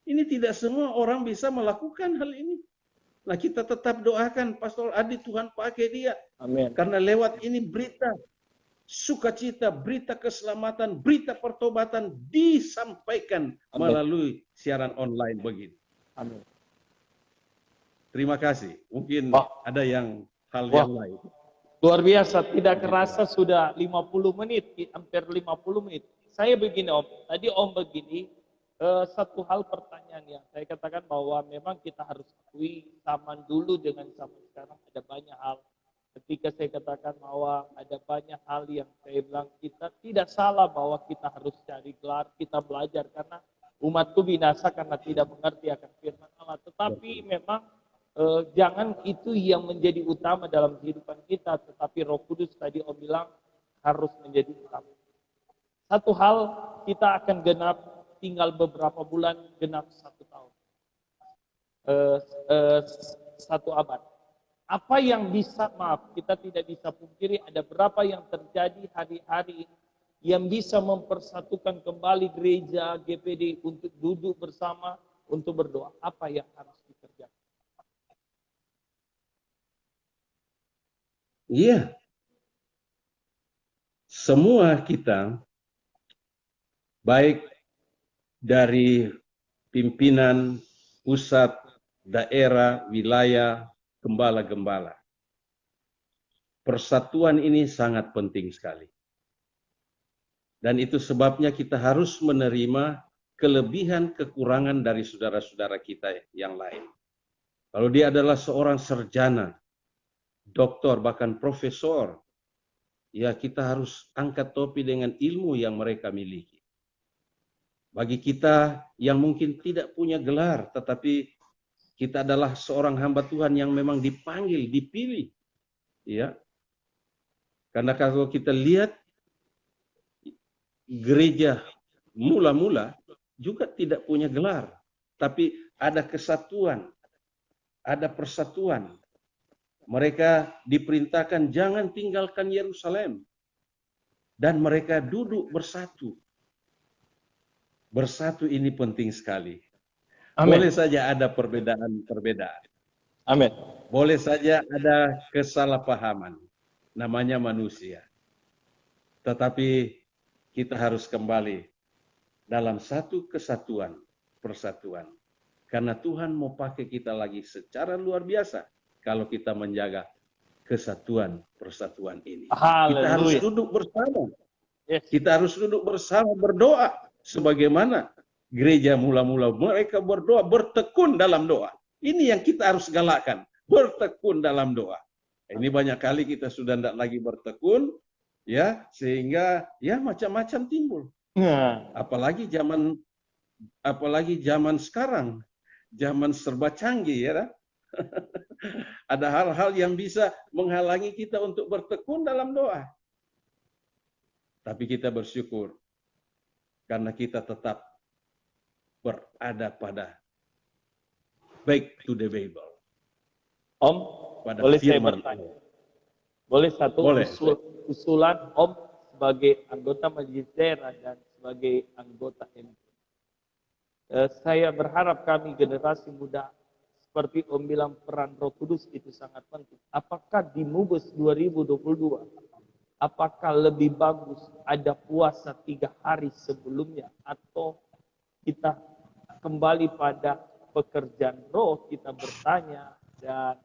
Ini tidak semua orang bisa melakukan hal ini. Nah, kita tetap doakan Pastor Ardi, Tuhan pakai dia. Amin. Karena lewat ini berita sukacita, berita keselamatan, berita pertobatan disampaikan melalui siaran online begini. Amin. Terima kasih. Mungkin ada yang hal yang lain. Luar biasa, tidak kerasa sudah 50 menit, hampir 50 menit. Saya begini Om, tadi Om begini, satu hal pertanyaan yang saya katakan bahwa memang kita harus akui zaman dulu dengan zaman sekarang ada banyak hal. Ketika saya katakan bahwa ada banyak hal yang saya bilang kita tidak salah bahwa kita harus cari gelar, kita belajar karena umatku binasa karena tidak mengerti akan firman Allah. Tetapi memang jangan itu yang menjadi utama dalam kehidupan kita, tetapi Roh Kudus tadi Om bilang harus menjadi utama. Satu hal kita akan genap, tinggal beberapa bulan genap 1 tahun, 1 abad. Apa yang bisa, maaf, kita tidak bisa pungkiri ada berapa yang terjadi hari-hari yang bisa mempersatukan kembali gereja GPD untuk duduk bersama untuk berdoa. Apa yang harus dikerjakan? Iya, semua kita, baik dari pimpinan pusat, daerah, wilayah, gembala-gembala, persatuan ini sangat penting sekali. Dan itu sebabnya kita harus menerima kelebihan kekurangan dari saudara-saudara kita yang lain. Kalau dia adalah seorang sarjana, doktor, bahkan profesor, ya kita harus angkat topi dengan ilmu yang mereka miliki. Bagi kita yang mungkin tidak punya gelar, tetapi kita adalah seorang hamba Tuhan yang memang dipanggil, dipilih. Ya. Karena kalau kita lihat gereja mula-mula juga tidak punya gelar, tapi ada kesatuan, ada persatuan. Mereka diperintahkan jangan tinggalkan Yerusalem. Dan mereka duduk bersatu. Bersatu ini penting sekali. Amen. Boleh saja ada perbedaan-perbedaan. Amin. Boleh saja ada kesalahpahaman. Namanya manusia. Tetapi kita harus kembali dalam satu kesatuan, persatuan. Karena Tuhan mau pakai kita lagi secara luar biasa. Kalau kita menjaga kesatuan, persatuan ini. Kita harus duduk bersama. Kita harus duduk bersama berdoa. Sebagaimana gereja mula-mula mereka berdoa, bertekun dalam doa. Ini yang kita harus galakkan. Bertekun dalam doa. Ini banyak kali kita sudah tidak lagi bertekun. Ya, sehingga ya macam-macam timbul. Apalagi zaman sekarang. Zaman serba canggih ya. Ada hal-hal yang bisa menghalangi kita untuk bertekun dalam doa. Tapi kita bersyukur karena kita tetap berada pada back to the Bible. Om, pada boleh saya firman bertanya? Boleh satu usulan Om sebagai anggota majelis daerah dan sebagai anggota MP. Saya berharap kami generasi muda seperti Om bilang peran Roh Kudus itu sangat penting. Apakah di Mubes 2022, apakah lebih bagus ada puasa 3 hari sebelumnya atau kita kembali pada pekerjaan roh, kita bertanya dan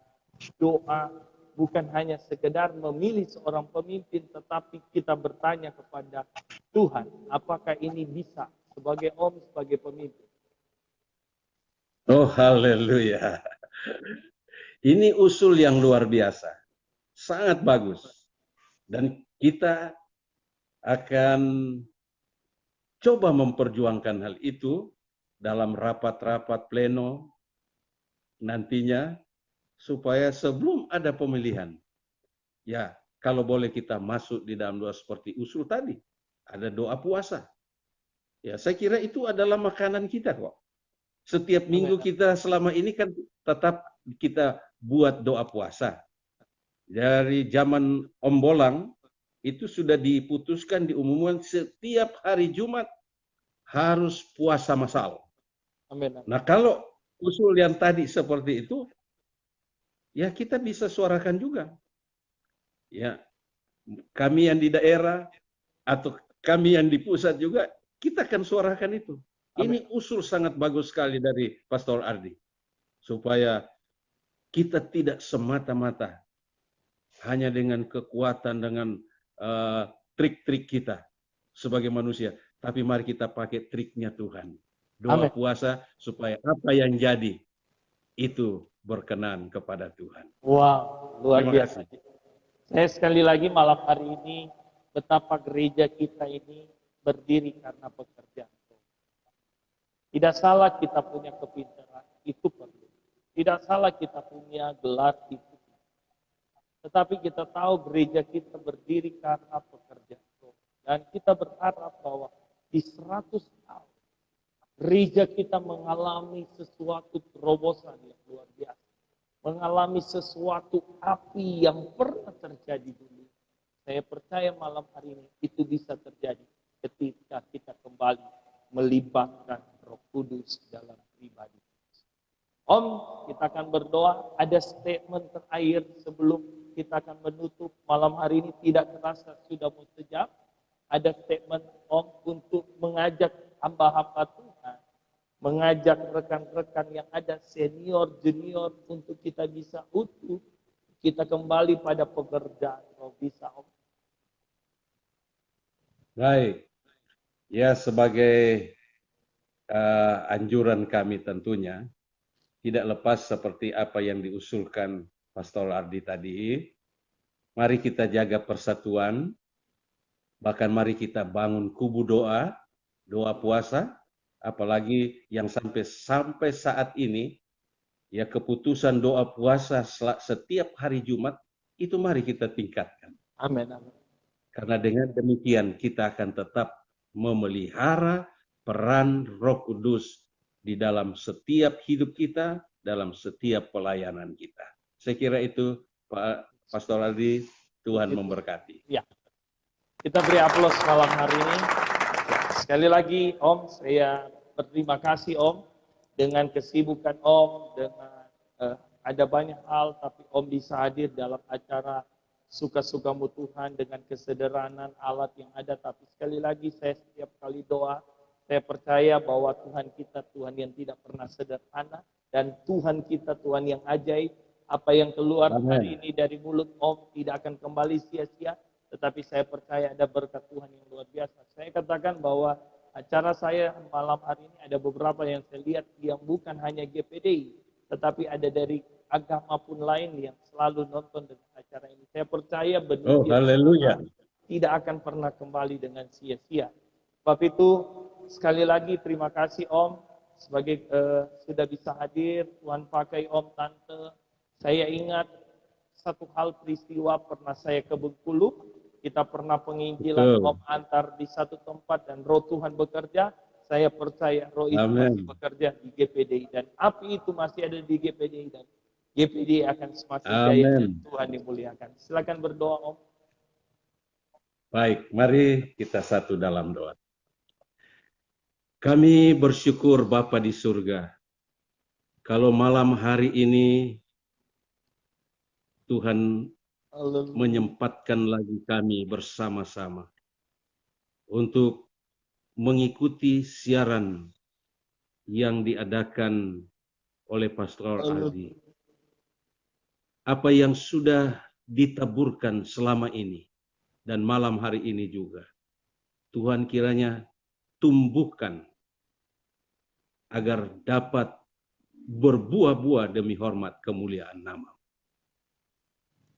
doa, bukan hanya sekedar memilih seorang pemimpin, tetapi kita bertanya kepada Tuhan, apakah ini bisa sebagai Om, sebagai pemimpin? Oh, haleluya. Ini usul yang luar biasa, sangat bagus. Dan kita akan coba memperjuangkan hal itu dalam rapat-rapat pleno nantinya, supaya sebelum ada pemilihan, ya kalau boleh kita masuk di dalam doa seperti usul tadi, ada doa puasa. Ya, saya kira itu adalah makanan kita kok. Setiap minggu kita selama ini kan tetap kita buat doa puasa. Dari zaman Om Bolang, itu sudah diputuskan, diumumkan setiap hari Jumat harus puasa masal. Amin. Nah, kalau usul yang tadi seperti itu, ya kita bisa suarakan juga. Ya, kami yang di daerah atau kami yang di pusat juga, kita akan suarakan itu. Ini usul sangat bagus sekali dari Pastor Ardi. Supaya kita tidak semata-mata hanya dengan kekuatan, dengan trik-trik kita sebagai manusia. Tapi mari kita pakai triknya Tuhan. Doa puasa supaya apa yang jadi itu berkenan kepada Tuhan. Wow, luar Terima biasa. kasih. Saya sekali lagi malam hari ini betapa gereja kita ini berdiri karena pekerjaan. Tidak salah kita punya kepintaran, itu perlu. Tidak salah kita punya gelar itu. Tetapi kita tahu gereja kita berdiri karena pekerjaan. Dan kita berharap bahwa di 100 tahun gereja kita mengalami sesuatu terobosan yang luar biasa. Mengalami sesuatu api yang pernah terjadi dulu. Saya percaya malam hari ini itu bisa terjadi ketika kita kembali melibatkan Roh Kudus dalam pribadi. Om, kita akan berdoa. Ada statement terakhir sebelum kita akan menutup malam hari ini. Tidak terasa sudah mau sejam. Ada statement Om untuk mengajak hamba-hamba Tuhan, mengajak rekan-rekan yang ada senior, junior, untuk kita bisa utuh, kita kembali pada pekerjaan. Kalau bisa Om. Baik, ya sebagai anjuran kami tentunya, tidak lepas seperti apa yang diusulkan Pastor Ardi tadi, mari kita jaga persatuan, bahkan mari kita bangun kubu doa, doa puasa, apalagi yang sampai saat ini, ya keputusan doa puasa setiap hari Jumat, itu mari kita tingkatkan. Amin, amin. Karena dengan demikian kita akan tetap memelihara peran Roh Kudus di dalam setiap hidup kita, dalam setiap pelayanan kita. Saya kira itu Pak Pastor Aldi, Tuhan memberkati. Ya. Kita beri aplaus malam hari ini. Ya, sekali lagi Om, saya berterima kasih Om dengan kesibukan Om, dengan ada banyak hal, tapi Om bisa hadir dalam acara suka-sukamu Tuhan dengan kesederhanaan alat yang ada. Tapi sekali lagi saya setiap kali doa, saya percaya bahwa Tuhan kita Tuhan yang tidak pernah sederhana, dan Tuhan kita Tuhan yang ajaib. Apa yang keluar hari ini dari mulut Om tidak akan kembali sia-sia, tetapi saya percaya ada berkat Tuhan yang luar biasa. Saya katakan bahwa acara saya malam hari ini ada beberapa yang saya lihat yang bukan hanya GPDI, tetapi ada dari agama pun lain yang selalu nonton dengan acara ini. Saya percaya benih tidak akan pernah kembali dengan sia-sia. Sebab itu sekali lagi terima kasih Om sebagai sudah bisa hadir. Tuhan pakai Om, Tante. Saya ingat satu hal peristiwa pernah saya ke Bengkulu. Kita pernah penginjilan Om antar di satu tempat dan Roh Tuhan bekerja. Saya percaya Roh itu masih bekerja di GPDI, dan api itu masih ada di GPDI, dan GPDI akan semakin jaya dan Tuhan dimuliakan. Silakan berdoa Om. Baik, mari kita satu dalam doa. Kami bersyukur Bapa di surga, kalau malam hari ini Tuhan menyempatkan lagi kami bersama-sama untuk mengikuti siaran yang diadakan oleh Pastor Ardi. Apa yang sudah ditaburkan selama ini dan malam hari ini juga, Tuhan kiranya tumbuhkan agar dapat berbuah-buah demi hormat kemuliaan nama.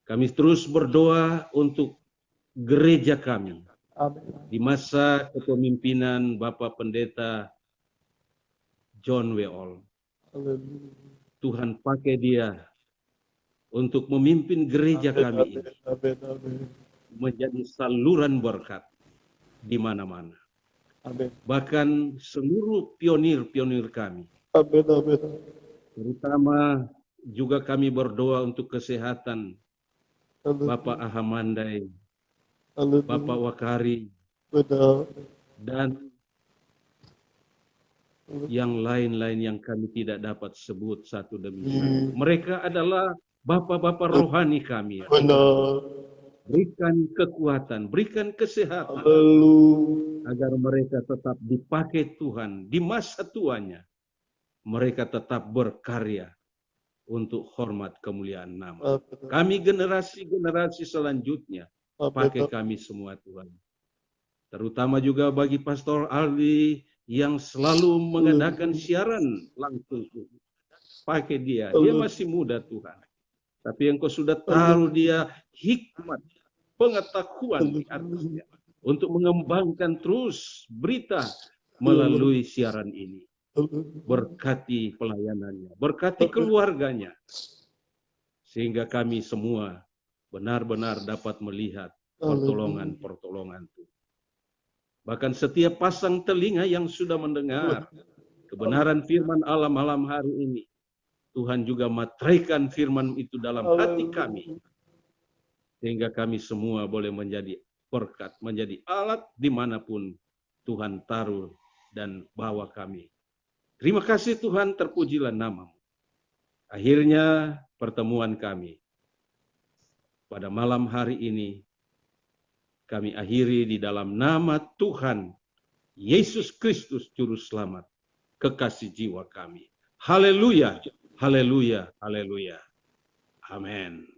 Kami terus berdoa untuk gereja kami Amin. di masa kepemimpinan Bapak Pendeta John Weol. Haleluya. Tuhan pakai dia untuk memimpin gereja kami ini Amin. menjadi saluran berkat di mana-mana. Amin. Bahkan seluruh pionir-pionir kami, Amin. terutama juga kami berdoa untuk kesehatan Bapak Ahamandai, Bapak Wakari, dan yang lain-lain yang kami tidak dapat sebut satu demi satu. Mereka adalah bapak-bapak rohani kami. Berikan kekuatan, berikan kesehatan, agar mereka tetap dipakai Tuhan di masa tuanya. Mereka tetap berkarya untuk hormat kemuliaan nama. Kami generasi-generasi selanjutnya, pakai kami semua Tuhan. Terutama juga bagi Pastor Aldi yang selalu mengadakan siaran langsung. Pakai dia masih muda Tuhan. Tapi Engkau sudah taruh dia hikmat, pengetahuan di atasnya untuk mengembangkan terus berita melalui siaran ini. Berkati pelayanannya, berkati keluarganya, sehingga kami semua benar-benar dapat melihat pertolongan-pertolongan Tuhan. Bahkan setiap pasang telinga yang sudah mendengar kebenaran firman Allah malam hari ini, Tuhan juga materaikan firman itu dalam hati kami, sehingga kami semua boleh menjadi berkat, menjadi alat dimanapun Tuhan taruh dan bawa kami. Terima kasih Tuhan, terpujilah nama-Mu. Akhirnya pertemuan kami pada malam hari ini kami akhiri di dalam nama Tuhan Yesus Kristus Juru Selamat, kekasih jiwa kami. Haleluya, haleluya, haleluya. Amin.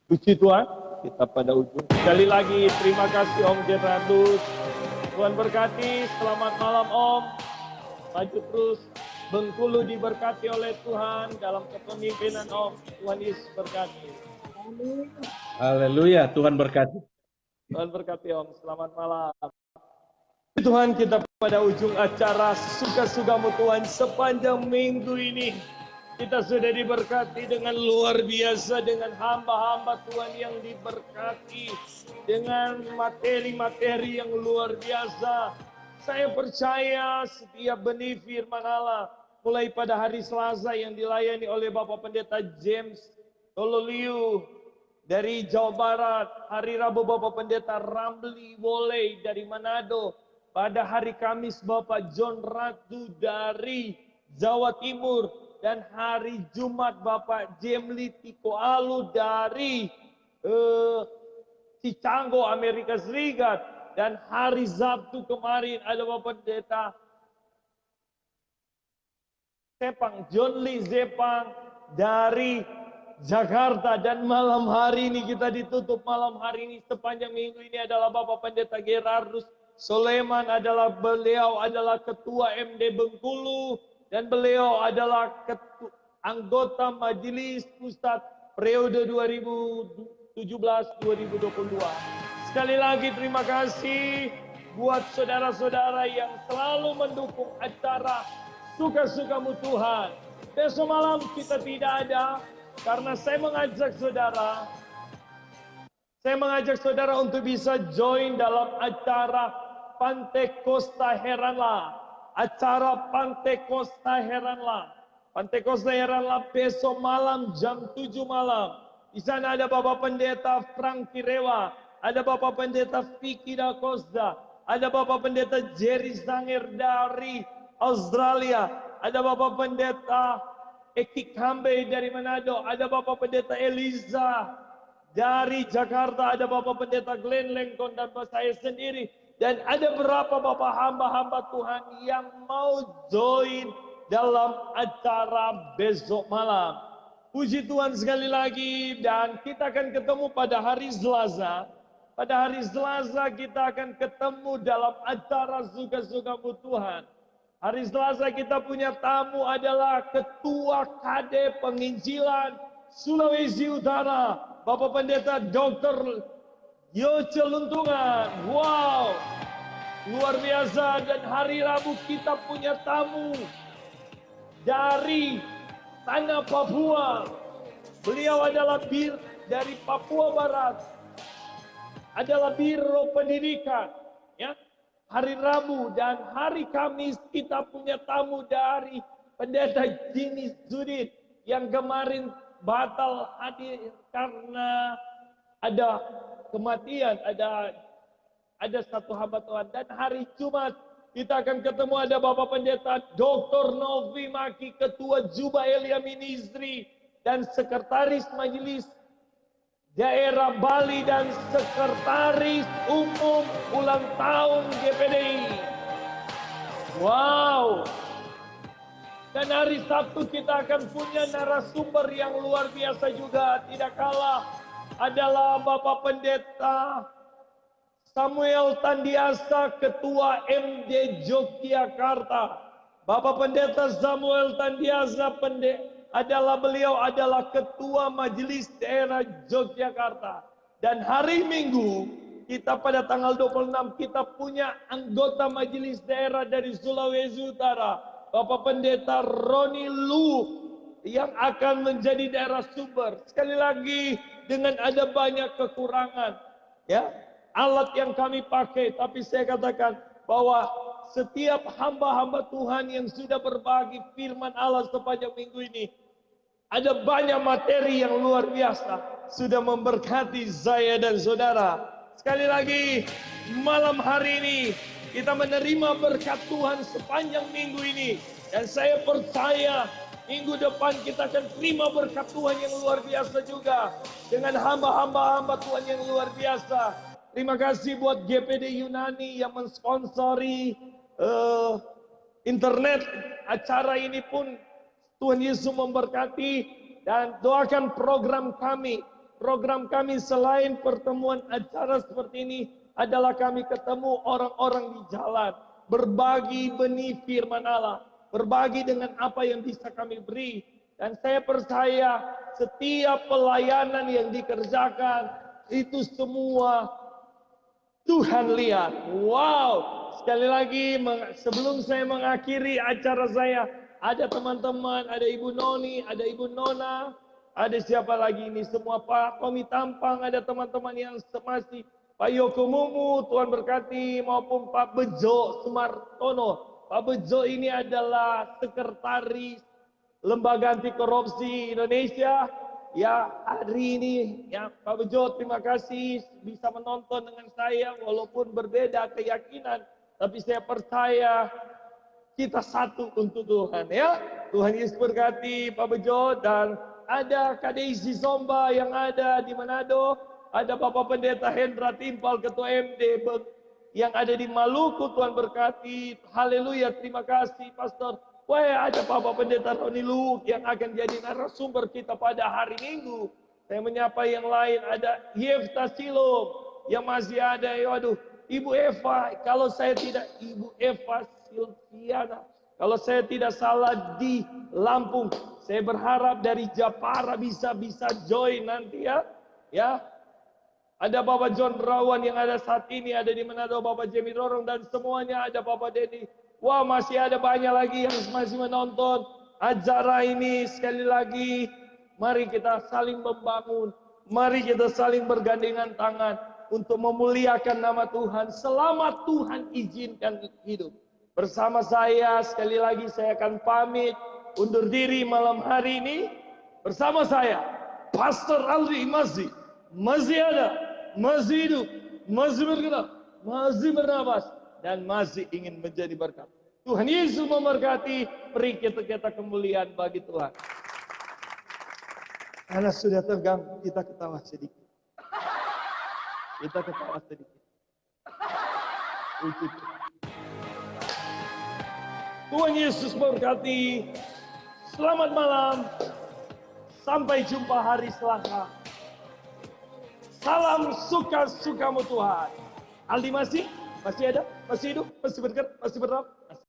Puji Tuhan, kita pada ujung. Sekali lagi terima kasih Om Gerardus. Tuhan berkati, selamat malam Om. Maju terus, Bengkulu diberkati oleh Tuhan dalam kepemimpinan Om. Tuhan Yesus berkati. Haleluya, Tuhan berkati. Tuhan berkati Om, selamat malam. Tuhan, kita pada ujung acara suka-sukamu Tuhan sepanjang minggu ini. Kita sudah diberkati dengan luar biasa, dengan hamba-hamba Tuhan yang diberkati, dengan materi-materi yang luar biasa. Saya percaya setiap benih firman Allah, mulai pada hari Selasa yang dilayani oleh Bapak Pendeta James Tololiu dari Jawa Barat, hari Rabu Bapak Pendeta Ramli Woley dari Manado, pada hari Kamis Bapak John Ratu dari Jawa Timur, dan hari Jumat Bapak Jemli Tiko Alu dari Chicago, Amerika Serikat, dan hari Sabtu kemarin ada Bapak Pendeta Sepang, John Lee Zepang dari Jakarta, dan malam hari ini kita ditutup malam hari ini sepanjang minggu ini adalah Bapak Pendeta Gerardus Soleman, beliau adalah Ketua MD Bengkulu, dan beliau adalah anggota Majelis Pusat periode 2017-2022. Sekali lagi terima kasih buat saudara-saudara yang selalu mendukung acara Suka-Sukamu Tuhan. Besok malam kita tidak ada, karena saya mengajak saudara untuk bisa join dalam acara Pantekosta Heranlah. Acara Pantekosta Heranlah. Pantekosta Heranlah besok malam jam 7 malam. Di sana ada Bapak Pendeta Frank Kirewa, ada Bapak Pendeta Vicky Dakozda, ada Bapak Pendeta Jerry Zanger dari Australia, ada Bapak Pendeta Eki Kambe dari Manado, ada Bapak Pendeta Eliza dari Jakarta, ada Bapak Pendeta Glenn Lengkon dan saya sendiri, dan ada beberapa Bapak hamba-hamba Tuhan yang mau join dalam acara besok malam. Puji Tuhan sekali lagi, dan kita akan ketemu pada hari Selasa. Pada hari Selasa kita akan ketemu dalam acara Suka-Sukamu Tuhan. Hari Selasa kita punya tamu adalah Ketua KD Penginjilan Sulawesi Utara, Bapak Pendeta Dr. Yoce Luntungan. Wow, luar biasa. Dan hari Rabu kita punya tamu dari tanah Papua. Beliau adalah dari Papua Barat, adalah Biro Pendidikan, ya. Hari Rabu dan hari Kamis kita punya tamu dari Pendeta Jimmy Zudit yang kemarin batal hadir karena ada kematian, ada satu hamba Tuhan. Dan hari Jumat kita akan ketemu, ada Bapak Pendeta Dr. Novi Maki, Ketua Juba Elia Ministry dan Sekretaris Majelis Daerah Bali dan Sekretaris Umum ulang tahun GPDI. Wow. Dan hari Sabtu kita akan punya narasumber yang luar biasa juga. Tidak kalah adalah Bapak Pendeta Samuel Tandiasa, Ketua MD Yogyakarta. Bapak Pendeta Samuel Tandiasa beliau adalah Ketua Majelis Daerah Yogyakarta. Dan hari Minggu kita pada tanggal 26 kita punya anggota Majelis Daerah dari Sulawesi Utara, Bapak Pendeta Roni Lu, yang akan menjadi daerah sumber. Sekali lagi, dengan ada banyak kekurangan, ya, alat yang kami pakai, tapi saya katakan bahwa setiap hamba-hamba Tuhan yang sudah berbagi firman Allah sepanjang minggu ini, ada banyak materi yang luar biasa sudah memberkati saya dan saudara. Sekali lagi, malam hari ini kita menerima berkat Tuhan sepanjang minggu ini, dan saya percaya minggu depan kita akan terima berkat Tuhan yang luar biasa juga dengan hamba-hamba Tuhan yang luar biasa. Terima kasih buat GPD Yunani yang mensponsori internet acara ini pun. Tuhan Yesus memberkati, dan doakan program kami. Program kami selain pertemuan acara seperti ini adalah kami ketemu orang-orang di jalan, berbagi benih firman Allah, berbagi dengan apa yang bisa kami beri. Dan saya percaya setiap pelayanan yang dikerjakan itu semua Tuhan lihat. Wow, sekali lagi sebelum saya mengakhiri acara saya, ada teman-teman, ada Ibu Noni, ada Ibu Nona, ada siapa lagi ini semua, Pak Komi Tampang, ada teman-teman yang masih, Pak Yoko Mumu, Tuhan berkati, maupun Pak Bejo Sumartono. Pak Bejo ini adalah sekretaris Lembaga Anti Korupsi Indonesia. Ya, hari ini ya Pak Bejo, terima kasih bisa menonton dengan saya walaupun berbeda keyakinan, tapi saya percaya kita satu untuk Tuhan, ya. Tuhan Yesus berkati Pak Bejo. Dan ada Kak Daisy Zomba yang ada di Manado, ada Bapak Pendeta Hendra Timpal, Ketua MD yang ada di Maluku. Tuhan berkati, haleluya, terima kasih Pastor. Wah, ada Bapak Pendeta Roni Lu yang akan jadi narasumber kita pada hari Minggu. Saya menyapa yang lain, ada Yefta Silom yang masih ada. Waduh, Ibu Eva, kalau saya tidak, Ibu Eva Silviana, kalau saya tidak salah di Lampung. Saya berharap dari Japara bisa join nanti, ya. Ya. Ada Bapak John Rawan yang ada saat ini, ada di Manado, Bapak Jemi Rorong, dan semuanya, ada Bapak Dedi. Wah, masih ada banyak lagi yang masih menonton acara ini. Sekali lagi, mari kita saling membangun, mari kita saling bergandengan tangan untuk memuliakan nama Tuhan selama Tuhan izinkan hidup. Bersama saya, sekali lagi saya akan pamit undur diri malam hari ini. Bersama saya, Pastor Aldi masih ada, masih hidup, masih bergerak, masih bernafas, dan masih ingin menjadi berkat. Tuhan Yesus memberkati. Beri kita kemuliaan bagi Tuhan. Karena sudah tegang, kita ketawa sedikit. Kita ketawa sedikit. Tuhan Yesus memberkati. Selamat malam. Sampai jumpa hari Selasa. Salam suka-sukamu Tuhan. Aldi masih ada, masih hidup, masih bergerak, masih bernafas.